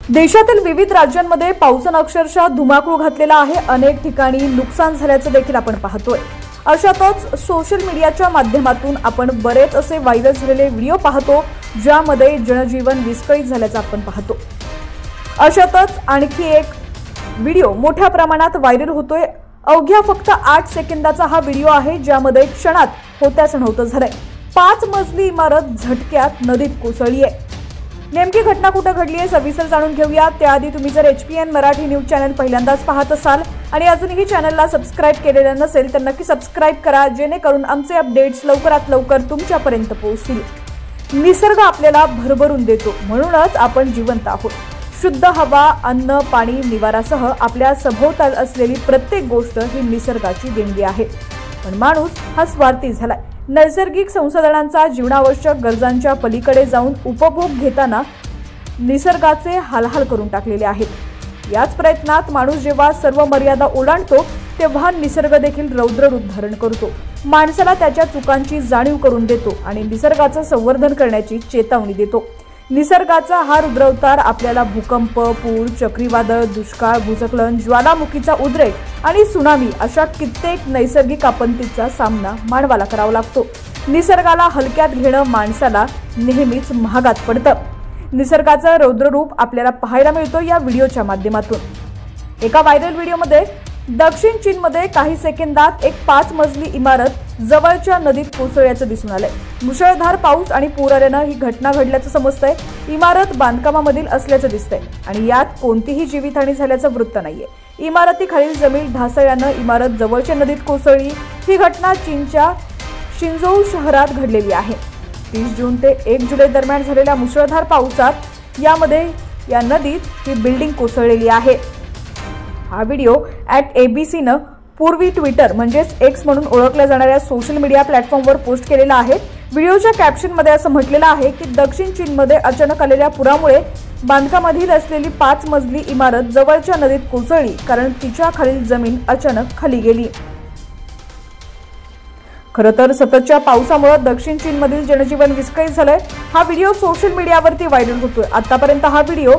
देशातील विविध राज्यांमध्ये पावसाने अक्षरशः धुमाकूळ घातलेला आहे। अनेक ठिकाणी नुकसान झाल्याचे देखील आपण पाहतोय। अशातच सोशल मीडियाच्या माध्यमातून आपण बरेच असे व्हायरल झालेले व्हिडिओ पाहतो ज्यामध्ये जनजीवन विस्कळीत झाल्याचे आपण पाहतो। अशातच आणखी एक व्हिडिओ मोठ्या प्रमाणात व्हायरल होतोय। अवघ्या फक्त 8 सेकंदाचा हा व्हिडिओ आहे ज्यामध्ये क्षणात होत्याच नव्हतं झालंय। 5 मजली इमारत झटक्यात नदीत कोसळली आहे। नेमकी घटना कुठे घडली आहे सविस्तर जाणून घेऊया। त्याआधी तुम्ही जर HPN मराठी न्यूज चॅनल पहिल्यांदाच पाहत असाल आणि अजूनही चॅनलला सबस्क्राइब केलेलं नसेल तर नक्की सबस्क्राइब करा जेणेकरून आमचे अपडेट्स लवकरात लवकर तुमच्यापर्यंत पोहोचतील। निसर्ग आपल्याला भरभरून देतो म्हणूनच आपण जिवंत आहोत। शुद्ध हवा, अन्न, पाणी, निवारासह आपल्या सभोवताल असलेली प्रत्येक गोष्ट ही निसर्गाची देणगी आहे। पण माणूस हा स्वार्थी झालाय। नैसर्गिक संसाधनांचा जीवनावश्यक गरजांच्या पलीकडे जाऊन उपभोग घेताना निसर्गाचे हालहाल करून टाकलेले आहेत। याच प्रयत्नात माणूस जेव्हा सर्व मर्यादा ओलांडतो तेव्हा निसर्ग देखील रौद्र रूप धारण करतो। माणसाला त्याच्या चुकांची जाणीव करून देतो आणि निसर्गाचं संवर्धन करण्याची चेतावणी देतो। निसर्गाचा हा रुद्रावतार आपल्याला भूकंप, पूर, चक्रीवादळ, दुष्काळ, भूस्खलन, ज्वालामुखीचा उद्रेक आणि सुनामी अशा कित्येक नैसर्गिक आपत्तींचा सामना मानवाला करावा लागतो। निसर्गाला हलक्यात घेणं माणसाला नेहमीच महागात पडतं। निसर्गाचं रौद्र रूप आपल्याला पाहायला मिळतो या व्हिडिओच्या माध्यमातून। एका व्हायरल व्हिडिओमध्ये दक्षिण चीनमध्ये काही सेकंदात एक 5 मजली इमारत जवळच्या नदीत कोसळल्याचं दिसून आलंय। मुसळधार पाऊस आणि पूर आल्यानं ही घटना घडल्याचं समजतंय। इमारत बांधकामामधील असल्याचं दिसतंय आणि यात कोणतीही जीवितहानी झाल्याचं वृत्त नाहीये। इमारतीखालील जमीन ढासळल्यानं इमारत जवळच्या नदीत कोसळली। ही घटना चीनच्या शिंझोऊ शहरात घडलेली आहे। 30 जून ते 1 जुलै दरम्यान झालेल्या मुसळधार पावसात या नदीत ही बिल्डिंग कोसळलेली आहे। हा व्हिडिओ @abc पूर्वी ट्विटर म्हणजेच X म्हणून ओळखल्या जाणाऱ्या सोशल मीडिया प्लॅटफॉर्मवर पोस्ट केलेला आहे। व्हिडिओच्या कॅप्शनमध्ये असं म्हटलेलं आहे की दक्षिण चीनमध्ये अचानक आलेल्या पुरामुळे बांधकामाधील असलेली 5 मजली इमारत जवळच्या नदीत कोसळली कारण तिच्या खालील जमीन अचानक खाली गेली। खरं तर सततच्या पावसामुळे दक्षिण चीनमधील जनजीवन विस्कळीत झालंय। हा व्हिडिओ सोशल मीडियावरती व्हायरल होतोय। आतापर्यंत हा व्हिडिओ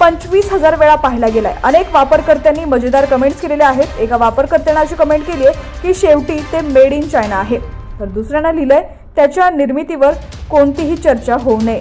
25,000 वेळा पाहिला गेलाय। अनेक वापरकर्त्यांनी मजेदार कमेंट्स केलेल्या आहेत। एका वापरकर्त्याने अशी कमेंट केली आहे की शेवटी ते मेड इन चायना आहे, तर दुसऱ्याने लिहिलंय त्याच्या निर्मितीवर कोणतीही चर्चा होऊ नये।